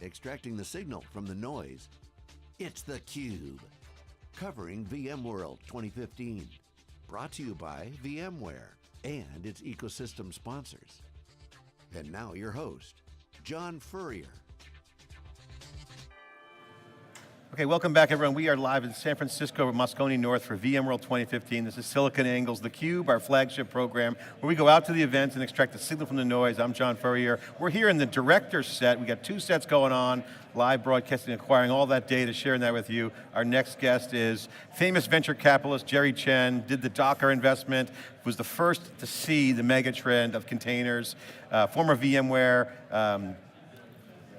extracting the signal from the noise. It's theCUBE, covering VMworld 2015. Brought to you by VMware and its ecosystem sponsors. And now your host, John Furrier. Okay, welcome back everyone. We are live in San Francisco at Moscone North for VMworld 2015. This is SiliconANGLE's theCUBE, our flagship program, where we go out to the events and extract the signal from the noise. I'm John Furrier. We're here in the director's set. We got two sets going on, live broadcasting, acquiring all that data, sharing that with you. Our next guest is famous venture capitalist Chen, did the Docker investment, was the first to see the mega trend of containers, former VMware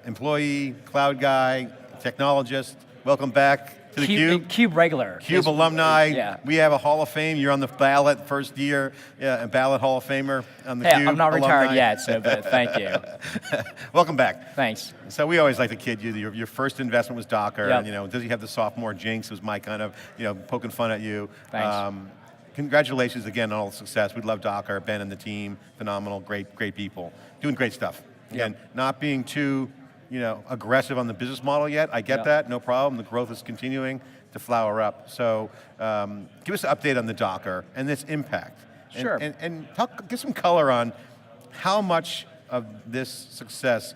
employee, cloud guy, technologist. Welcome back to theCUBE. CUBE regular. CUBE alumni. Yeah. We have a Hall of Fame. You're on the ballot first year, a ballot Hall of Famer on theCUBE. Hey, I'm not alumni. retired yet, so but thank you. Welcome back. Thanks. So we always like to kid you. Your first investment was Docker. Yep. And, does he have the sophomore jinx? Was my kind of poking fun at you. Thanks. Congratulations again on all the success. We love Docker. Ben and the team, phenomenal, great people, doing great stuff. Again, not being too aggressive on the business model yet. I get that, no problem. The growth is continuing to flower up. So give us an update on the Docker and its impact. Sure. And give some color on how much of this success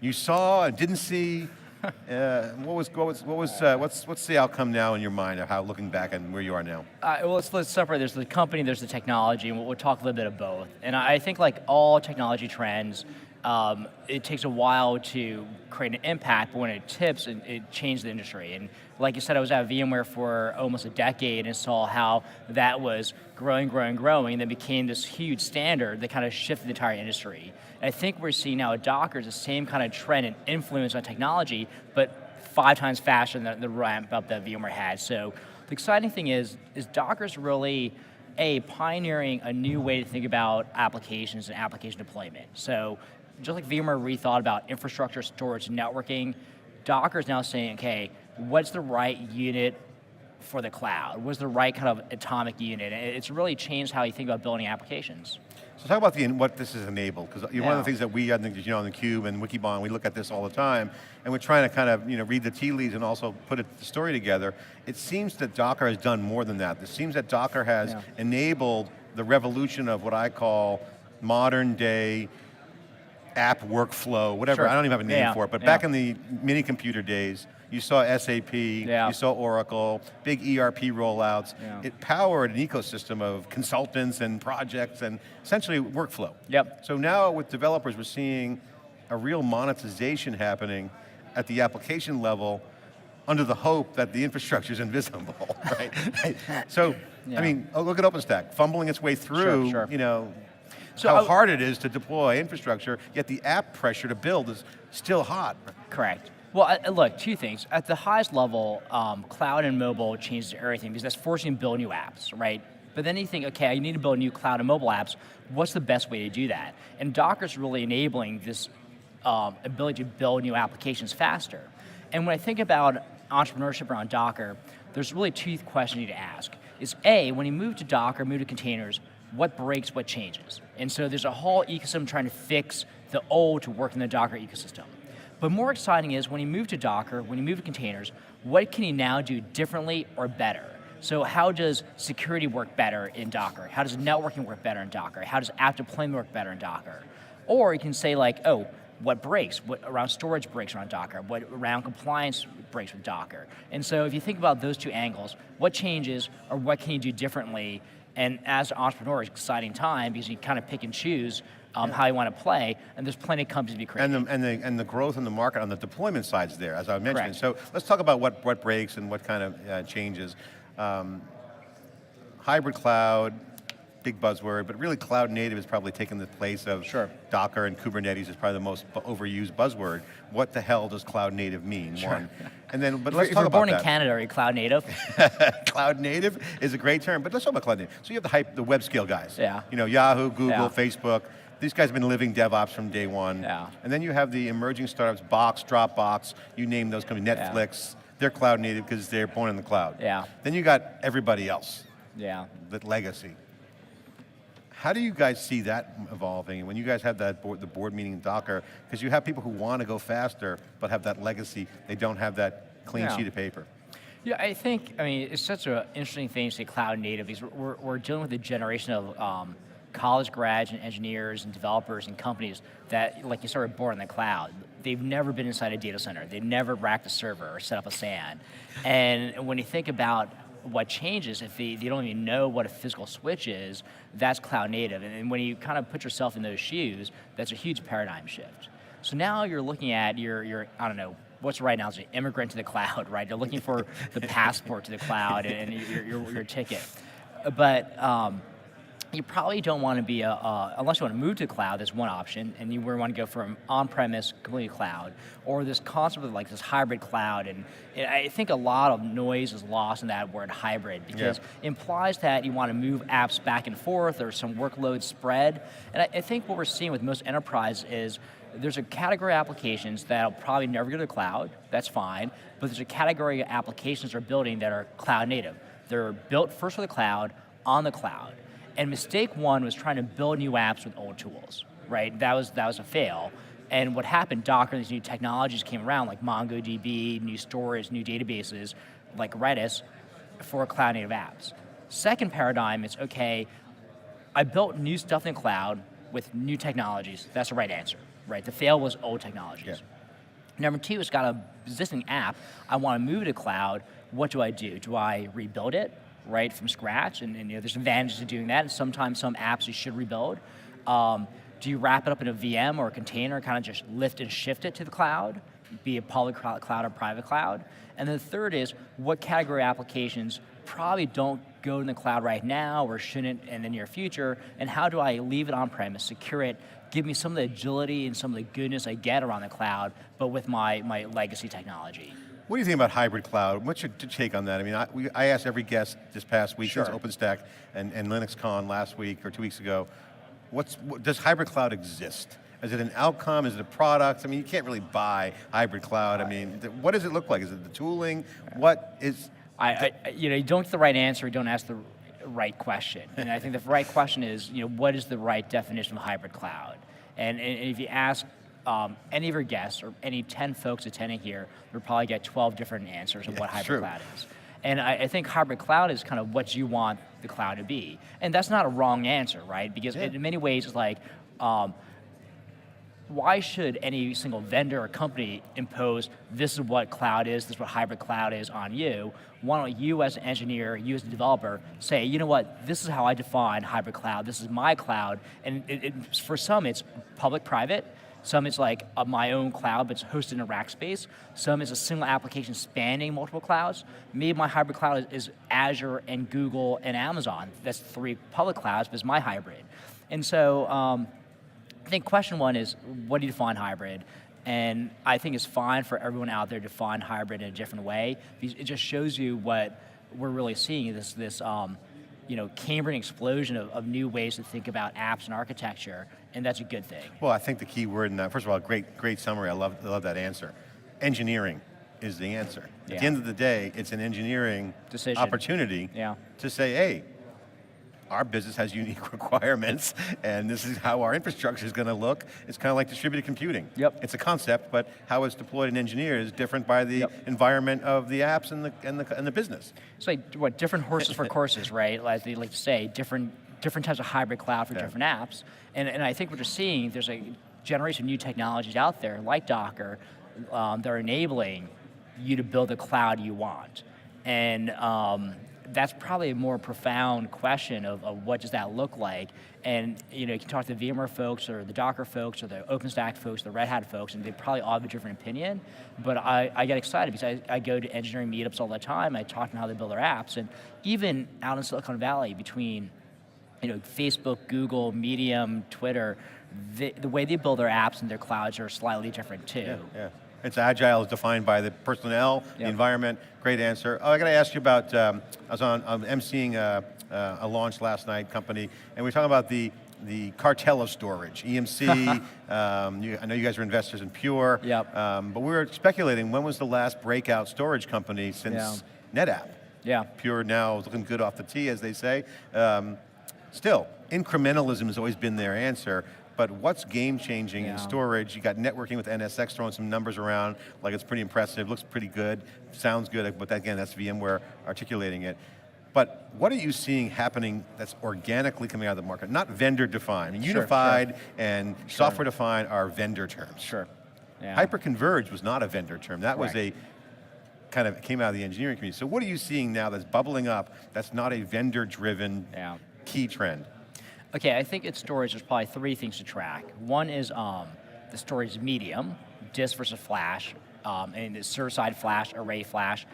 you saw and didn't see. What's the outcome now in your mind of how looking back and where you are now? Well, let's separate. There's the company, there's the technology, and we'll talk a little bit of both. And I think like all technology trends, it takes a while to create an impact, but when it tips, it changes the industry. And like you said, I was at VMware for almost a decade and saw how that was growing, and then became this huge standard that kind of shifted the entire industry. And I think we're seeing now at Docker is the same kind of trend and influence on technology, but 5 times faster than the ramp up that VMware had. So the exciting thing is Docker's really pioneering a new way to think about applications and application deployment. So just like VMware rethought about infrastructure, storage, networking, Docker is now saying, okay, what's the right unit for the cloud? What's the right kind of atomic unit? And it's really changed how you think about building applications. So talk about what this has enabled, because one of the things that we, I think, on theCUBE and Wikibon, we look at this all the time, and we're trying to kind of read the tea leaves and also put the story together. It seems that Docker has done more than that. It seems that Docker has enabled the revolution of what I call modern day app workflow, whatever, I don't even have a name for it, but back in the mini computer days, you saw SAP, you saw Oracle, big ERP rollouts. It powered an ecosystem of consultants and projects and essentially workflow. So now with developers, we're seeing a real monetization happening at the application level under the hope that the infrastructure is invisible, right? So, I mean, look at OpenStack, fumbling its way through, how hard it is to deploy infrastructure, yet the app pressure to build is still hot. Correct. Well, look, 2 things. At the highest level, cloud and mobile changes everything because that's forcing you to build new apps, right? But then you think, okay, I need to build new cloud and mobile apps. What's the best way to do that? And Docker's really enabling this ability to build new applications faster. And when I think about entrepreneurship around Docker, there's really 2 questions you need to ask. Is A, when you move to Docker, move to containers, what breaks, what changes? And so there's a whole ecosystem trying to fix the old to work in the Docker ecosystem. But more exciting is when you move to Docker, when you move to containers, what can you now do differently or better? So how does security work better in Docker? How does networking work better in Docker? How does app deployment work better in Docker? Or you can say like, oh, what breaks? What around storage breaks around Docker? What around compliance breaks with Docker? And so if you think about those 2 angles, what changes or what can you do differently? And as an entrepreneur, it's an exciting time because you kind of pick and choose how you want to play, and there's plenty of companies to be created. And the growth in the market on the deployment side's there, as I mentioned. So let's talk about what breaks and what kind of changes. Hybrid cloud, big buzzword, but really cloud native has probably taken the place of Docker, and Kubernetes is probably the most overused buzzword. What the hell does cloud native mean? One. And then, but let's talk about that. If you're born in Canada, are you cloud native? Cloud native is a great term, but let's talk about cloud native. So you have the web scale guys. Yeah. Yahoo, Google, Facebook. These guys have been living DevOps from day one. Yeah. And then you have the emerging startups, Box, Dropbox, you name those companies, Netflix. They're cloud native because they're born in the cloud. Yeah. Then you got everybody else. Yeah. The legacy. How do you guys see that evolving? When you guys have the board meeting in Docker, because you have people who want to go faster, but have that legacy, they don't have that clean sheet of paper. Yeah, I mean, it's such an interesting thing to say cloud native, because we're dealing with a generation of college grads and engineers and developers and companies that, like you said, were born in the cloud. They've never been inside a data center. They've never racked a server or set up a SAN. And when you think about what changes, if they don't even know what a physical switch is, that's cloud native. And when you kind of put yourself in those shoes, that's a huge paradigm shift. So now you're looking at your I don't know, what's right now is an immigrant to the cloud, right? You're looking for the passport to the cloud and your ticket. But you probably don't want to be unless you want to move to the cloud, that's one option, and you want to go from on-premise completely cloud, or this concept of like this hybrid cloud, and I think a lot of noise is lost in that word hybrid, because it implies that you want to move apps back and forth, or some workload spread, and I think what we're seeing with most enterprise is there's a category of applications that'll probably never go to the cloud, that's fine, but there's a category of applications they're building that are cloud native. They're built first for the cloud, on the cloud. And mistake one was trying to build new apps with old tools, right? That was a fail. And what happened, Docker, these new technologies came around, like MongoDB, new storage, new databases, like Redis, for cloud native apps. Second paradigm is, okay, I built new stuff in the cloud with new technologies. That's the right answer, right? The fail was old technologies. Yeah. Number two, it's got an existing app. I want to move to cloud. What do? Do I rebuild it, right, from scratch? And there's advantages to doing that. And sometimes some apps you should rebuild. Do you wrap it up in a VM or a container, kind of just lift and shift it to the cloud, be it public cloud or private cloud? And then the third is, what category applications probably don't go in the cloud right now or shouldn't in the near future, and how do I leave it on-premise, secure it, give me some of the agility and some of the goodness I get around the cloud, but with my legacy technology? What do you think about hybrid cloud? What's your take on that? I mean, I asked every guest this past week, since OpenStack and LinuxCon last week or 2 weeks ago, does hybrid cloud exist? Is it an outcome? Is it a product? I mean, you can't really buy hybrid cloud. I mean, what does it look like? Is it the tooling? What is... you don't get the right answer, you don't ask the right question. And I think the right question is, what is the right definition of hybrid cloud? And if you ask any of your guests or any 10 folks attending here, you'll probably get 12 different answers of what hybrid cloud is. And I think hybrid cloud is kind of what you want the cloud to be. And that's not a wrong answer, right? Because in many ways it's like, why should any single vendor or company impose this is what cloud is, this is what hybrid cloud is on you? Why don't you as an engineer, you as a developer, say, you know what, this is how I define hybrid cloud, this is my cloud, and for some it's public-private, some it's like my own cloud, but it's hosted in a rack space. Some is a single application spanning multiple clouds. Maybe my hybrid cloud is Azure and Google and Amazon. That's 3 public clouds, but it's my hybrid. And so I think question one is, what do you define hybrid? And I think it's fine for everyone out there to define hybrid in a different way, because it just shows you what we're really seeing, this Cambrian explosion of new ways to think about apps and architecture, and that's a good thing. Well, I think the key word in that, first of all, great summary, I love that answer. Engineering is the answer. At the end of the day, it's an engineering opportunity to say, hey, our business has unique requirements, and this is how our infrastructure is going to look. It's kind of like distributed computing. It's a concept, but how it's deployed and engineered is different by the environment of the apps and the business. It's like different horses for courses, right? Like they like to say, different types of hybrid cloud for different apps. And I think what you're seeing, there's a generation of new technologies out there, like Docker, that are enabling you to build the cloud you want. And that's probably a more profound question of what does that look like. And you can talk to the VMware folks or the Docker folks or the OpenStack folks, the Red Hat folks, and they probably all have a different opinion. But I get excited because I go to engineering meetups all the time. I talk to them how they build their apps. And even out in Silicon Valley, between Facebook, Google, Medium, Twitter, the way they build their apps and their clouds are slightly different too. It's agile, it's defined by the personnel, the environment. Great answer. Oh, I got to ask you about, I'm emceeing a launch last night, company, and we're talking about the cartel of storage, EMC. I know you guys are investors in Pure. But we were speculating, when was the last breakout storage company since NetApp? Pure now is looking good off the tee, as they say. Still, incrementalism has always been their answer, but what's game-changing in Yeah. storage? You got networking with NSX throwing some numbers around, like it's pretty impressive, looks pretty good, sounds good, but again, that's VMware articulating it. But what are you seeing happening that's organically coming out of the market? Not vendor-defined. Sure, Unified and software-defined are vendor terms. Sure. Yeah. Hyper-converged was not a vendor term. That was Correct. a kind of came out of the engineering community. So what are you seeing now that's bubbling up that's not a vendor-driven Yeah. key trend? Okay, I think in storage, there's probably three things to track. One is the storage medium, disk versus flash, and the server-side flash, array flash,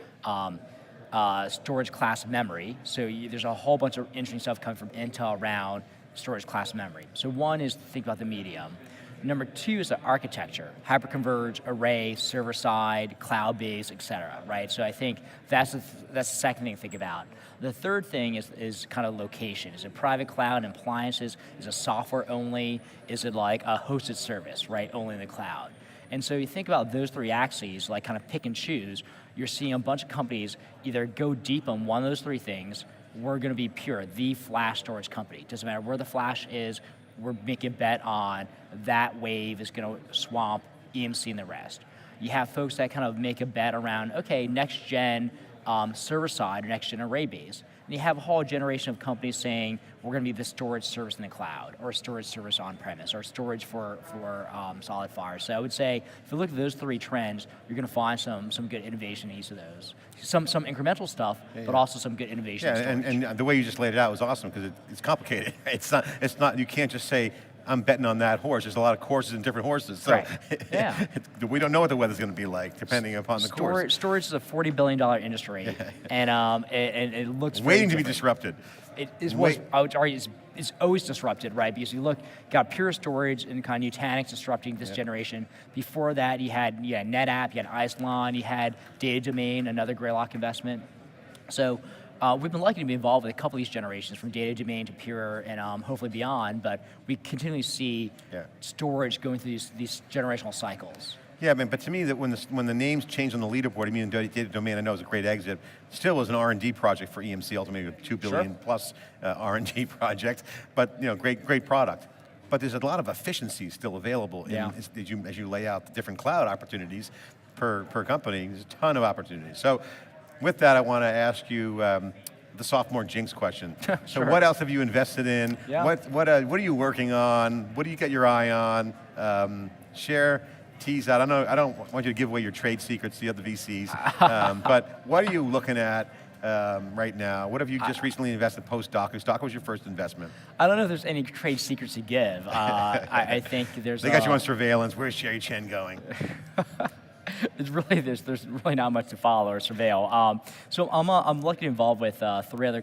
storage class memory. So there's a whole bunch of interesting stuff coming from Intel around storage class memory. So one is to think about the medium. Number two is the architecture, hyperconverged, array, server-side, cloud-based, et cetera, right? So I think that's the second thing to think about. The third thing is kind of location. Is it private cloud and appliances? Is it software only? Is it like a hosted service, right, only in the cloud? And so you think about those three axes, like kind of pick and choose, you're seeing a bunch of companies either go deep on one of those three things. We're going to be pure, the flash storage company. Doesn't matter where the flash is, we're making a bet on that wave is going to swamp EMC and the rest. You have folks that kind of make a bet around, okay, next gen server side or next gen array base. And you have a whole generation of companies saying, we're going to be the storage service in the cloud, or storage service on premise, or storage for solid fire. So I would say, if you look at those three trends, you're going to find some good innovation in each of those. Some incremental stuff, but also some good innovation. Yeah, and the way you just laid it out was awesome because it's complicated. It's not. You can't just say I'm betting on that horse. There's a lot of courses and different horses. So right. Yeah. we don't know what the weather's going to be like depending upon the course. Storage is a $40 billion industry, and it looks waiting to very be different. disrupted. It is what I would argue is always disrupted, right? Because you got Pure Storage and kind of Nutanix disrupting this generation. Before that, you had NetApp, you had Isilon, you had Data Domain, another Greylock investment. So we've been lucky to be involved with a couple of these generations, from Data Domain to Pure and hopefully beyond. But we continually see storage going through these generational cycles. Yeah, man, but to me, that when the names changed on the leaderboard, I mean, Data Domain, I know, is a great exit. Still was an R&D project for EMC, ultimately a $2 billion plus R&D project, but great product. But there's a lot of efficiency still available as you lay out the different cloud opportunities per company. There's a ton of opportunities. So, with that, I want to ask you the sophomore jinx question. So, what else have you invested in? Yeah. What are you working on? What do you got your eye on? Tease out. I don't want you to give away your trade secrets to the other VCs, but what are you looking at right now? What have you just recently invested post Docker? Docker was your first investment. I don't know if there's any trade secrets to give. I think there's. They got you on surveillance. Where's Sherry Chen going? It's really there's really not much to follow or surveil. So I'm lucky to be involved with four other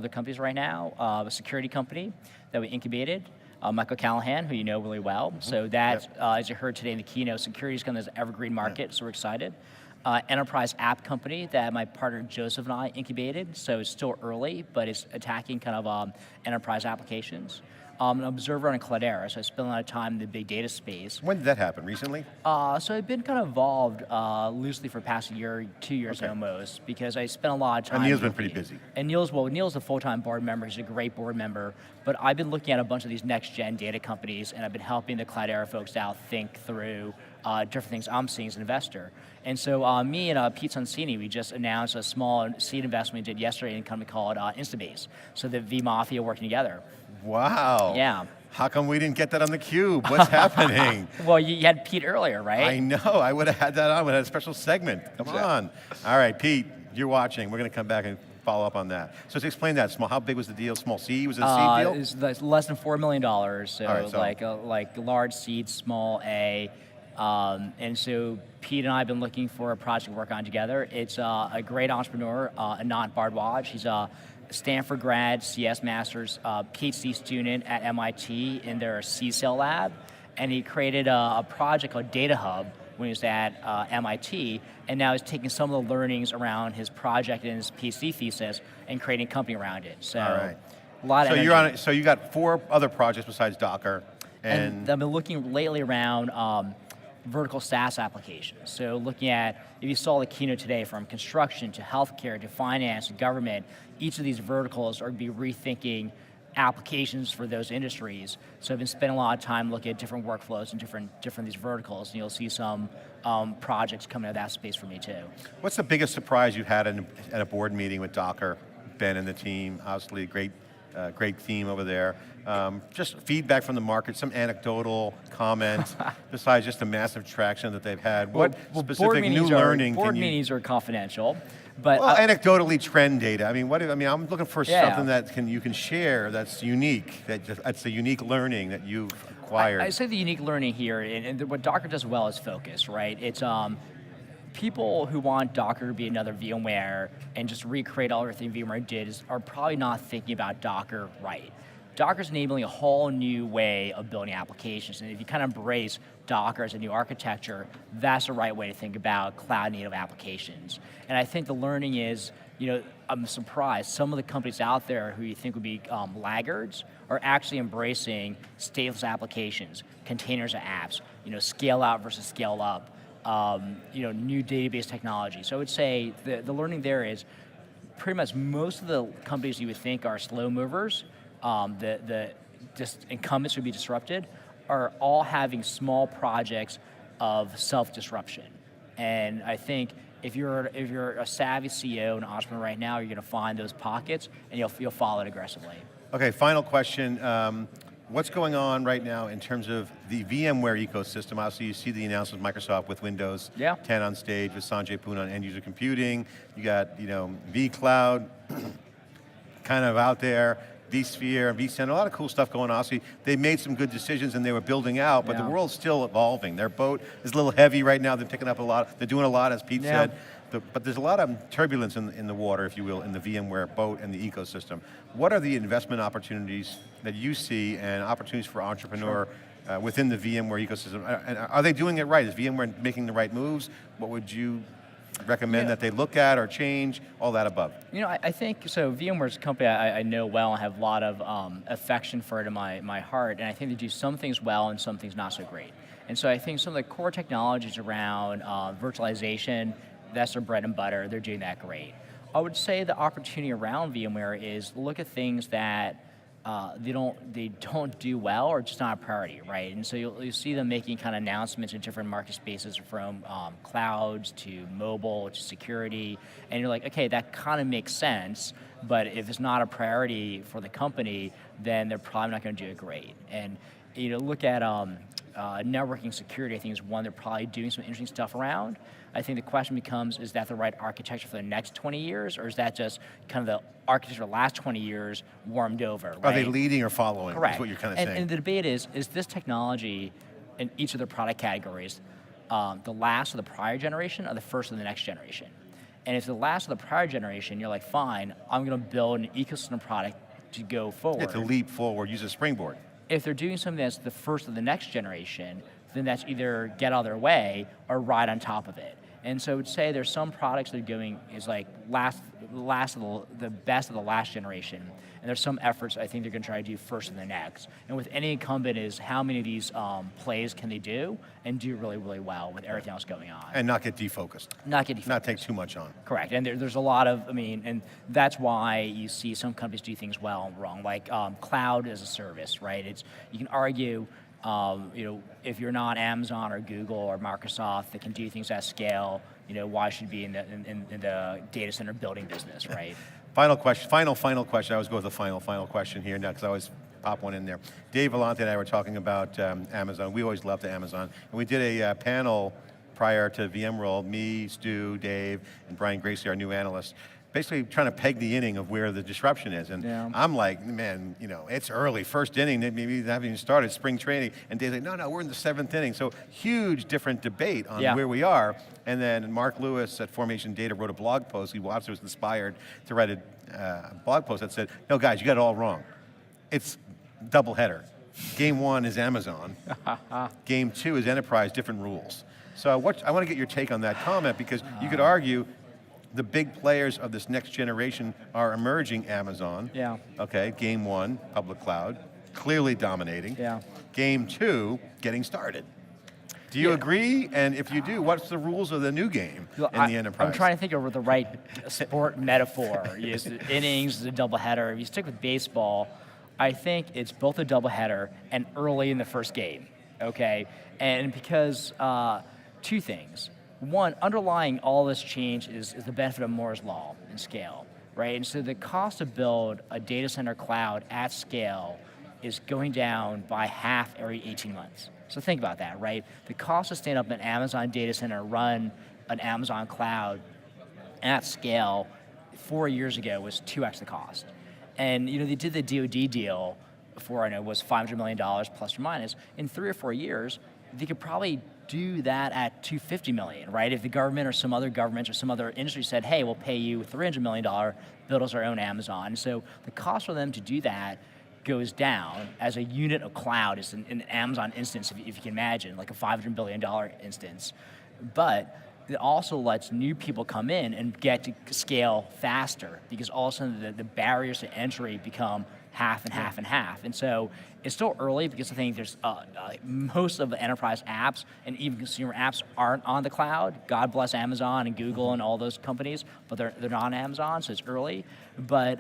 companies right now. A security company that we incubated. Michael Callahan, who you know really well. Mm-hmm. So that, as you heard today in the keynote, security is kind of this evergreen market, so we're excited. Enterprise app company that my partner Joseph and I incubated, so it's still early, but it's attacking kind of enterprise applications. An observer on Cloudera, so I spent a lot of time in the big data space. When did that happen? Recently? So I've been kind of involved loosely for the past year, 2 years almost, because I spent a lot of time. And Neil's been pretty busy. And Neil's a full-time board member. He's a great board member. But I've been looking at a bunch of these next-gen data companies, and I've been helping the Cloudera folks out think through different things I'm seeing as an investor. And so me and Pete Sonsini, we just announced a small seed investment we did yesterday in a company called Instabase. So the V-Mafia working together. Wow. Yeah. How come we didn't get that on theCUBE? What's happening? Well, you had Pete earlier, right? I know, I would have had that on. We had a special segment. Come on. All right, Pete, you're watching. We're going to come back and follow up on that. So to explain that, how big was the deal? Small C? Was it a seed deal? It's less than $4 million, so, right, like large seed, small A. And so Pete and I have been looking for a project to work on together. It's a great entrepreneur, Anant Bhardwaj. He's a Stanford grad, CS Masters, PhD student at MIT in their C-Cell lab, and he created a project called Data Hub when he was at MIT, and now he's taking some of the learnings around his project and his PhD thesis and creating a company around it. So, all right. A lot of energy. You're on it. So you got 4 other projects besides Docker, and I've been looking lately around vertical SaaS applications. So looking at, if you saw the keynote today, from construction to healthcare to finance to government, each of these verticals are going to be rethinking applications for those industries. So I've been spending a lot of time looking at different workflows and different these verticals, and you'll see some projects coming out of that space for me too. What's the biggest surprise you've had at a board meeting with Docker, Ben and the team? Obviously, great team over there. Just feedback from the market, some anecdotal comments, besides just the massive traction that they've had. What specific new learning? Board meetings are confidential. But anecdotally, trend data. I mean, I'm looking for something that you can share that's unique. That's a unique learning that you've acquired. I say the unique learning here, and what Docker does well is focus, right? It's people who want Docker to be another VMware and just recreate everything VMware did are probably not thinking about Docker right. Docker's enabling a whole new way of building applications, and if you kind of embrace Docker as a new architecture, that's the right way to think about cloud-native applications. And I think the learning is, I'm surprised some of the companies out there who you think would be laggards are actually embracing stateless applications, containers of apps, scale out versus scale up, new database technology. So I would say the learning there is pretty much most of the companies you would think are slow movers, the incumbents would be disrupted, are all having small projects of self-disruption. And I think if you're a savvy CEO and entrepreneur right now, you're going to find those pockets and you'll follow it aggressively. Okay, final question. What's going on right now in terms of the VMware ecosystem? Obviously, you see the announcement of Microsoft with Windows 10 on stage, with Sanjay Poon on end-user computing. You got, vCloud kind of out there, vSphere, vCenter, a lot of cool stuff going on. Obviously, they made some good decisions and they were building out, but the world's still evolving. Their boat is a little heavy right now. They're picking up a lot. They're doing a lot, as Pete said. But there's a lot of turbulence in the water, if you will, in the VMware boat and the ecosystem. What are the investment opportunities that you see and opportunities for entrepreneur within the VMware ecosystem? And are they doing it right? Is VMware making the right moves? What would you recommend that they look at or change, all that above? I think, so VMware's a company I know well and have a lot of affection for it in my heart, and I think they do some things well and some things not so great. And so I think some of the core technologies around virtualization, that's their bread and butter, they're doing that great. I would say the opportunity around VMware is look at things that they don't do well or just not a priority, right? And so you'll see them making kind of announcements in different market spaces, from clouds to mobile to security, and you're like, okay, that kind of makes sense, but if it's not a priority for the company, then they're probably not going to do it great. And look at networking security, I think is one they're probably doing some interesting stuff around. I think the question becomes, is that the right architecture for the next 20 years, or is that just kind of the architecture of the last 20 years warmed over, right? Are they leading or following? Correct. Is what you're kind of saying. And the debate is this technology in each of their product categories the last of the prior generation or the first of the next generation? And if the last of the prior generation, you're like, fine, I'm going to build an ecosystem product to go forward. Yeah, to leap forward, use a springboard. If they're doing something that's the first of the next generation, then that's either get out of their way or ride on top of it. And so I would say there's some products that are doing is like the best of the last generation, and there's some efforts I think they're going to try to do first of the next. And with any incumbent is how many of these plays can they do and do really, really well with everything else going on. And not get defocused. Not get defocused. Not take too much on. Correct. And there's a lot of, and that's why you see some companies do things well and wrong, like cloud as a service, right? You can argue, if you're not Amazon or Google or Microsoft that can do things at scale, why should you be in the data center building business, right? Final question. I always go with the final question here now because I always pop one in there. Dave Vellante and I were talking about Amazon. We always loved Amazon. And we did a panel prior to VMworld, me, Stu, Dave, and Brian Gracie, our new analyst, basically trying to peg the inning of where the disruption is. And I'm like, man, it's early, first inning, maybe they haven't even started, spring training. And Dave's like, no, we're in the 7th inning. So huge different debate on where we are. And then Mark Lewis at Formation Data wrote a blog post. He was inspired to write a blog post that said, no, guys, you got it all wrong. It's doubleheader. Game 1 is Amazon. Game 2 is enterprise, different rules. So I want to get your take on that comment, because you could argue the big players of this next generation are emerging. Amazon. Okay, game 1, public cloud, clearly dominating. Game 2, getting started. Do you agree? And if you do, what's the rules of the new game in the enterprise? I'm trying to think of the right sport metaphor. The innings, the doubleheader. If you stick with baseball, I think it's both a doubleheader and early in the first game, okay? And because two things. One, underlying all this change is the benefit of Moore's law and scale, right? And so the cost to build a data center cloud at scale is going down by half every 18 months. So think about that, right? The cost to stand up an Amazon data center, run an Amazon cloud at scale 4 years ago was 2x the cost. And they did the DoD deal for, I know, was $500 million plus or minus. In 3 or 4 years, they could probably do that at $250 million, right? If the government or some other governments or some other industry said, hey, we'll pay you $300 million, build us our own Amazon. So the cost for them to do that goes down as a unit of cloud. It's an Amazon instance, if you can imagine, like a $500 billion instance. But it also lets new people come in and get to scale faster because all of a sudden the barriers to entry become half and half and half. And so it's still early because I think there's most of the enterprise apps and even consumer apps aren't on the cloud. God bless Amazon and Google and all those companies, but they're not on Amazon, so it's early. But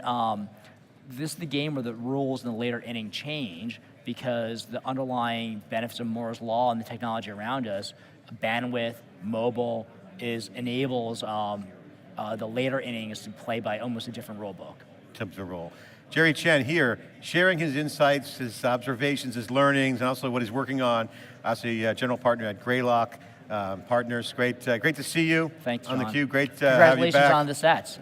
this is the game where the rules in the later inning change because the underlying benefits of Moore's law and the technology around us, bandwidth, mobile, enables the later innings to play by almost a different rule book. Different rule. Jerry Chen here, sharing his insights, his observations, his learnings, and also what he's working on as a general partner at Greylock. Partners, great to see you. Thanks, on John. theCUBE. Great to have you back. Congratulations on the sets.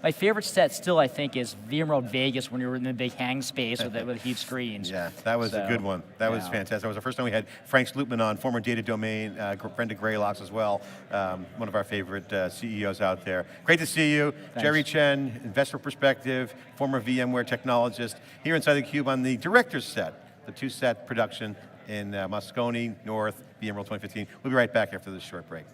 My favorite set still, I think, is VMworld Vegas when you were in the big hang space with huge screens. Yeah, that was a good one. That was fantastic. That was the first time we had Frank Slootman on, former Data Domain, friend of Greylock's as well. One of our favorite CEOs out there. Great to see you. Thanks. Jerry Chen, investor perspective, former VMware technologist, here inside theCUBE on the director's set, the 2-set production in Moscone North, VMworld 2015. We'll be right back after this short break.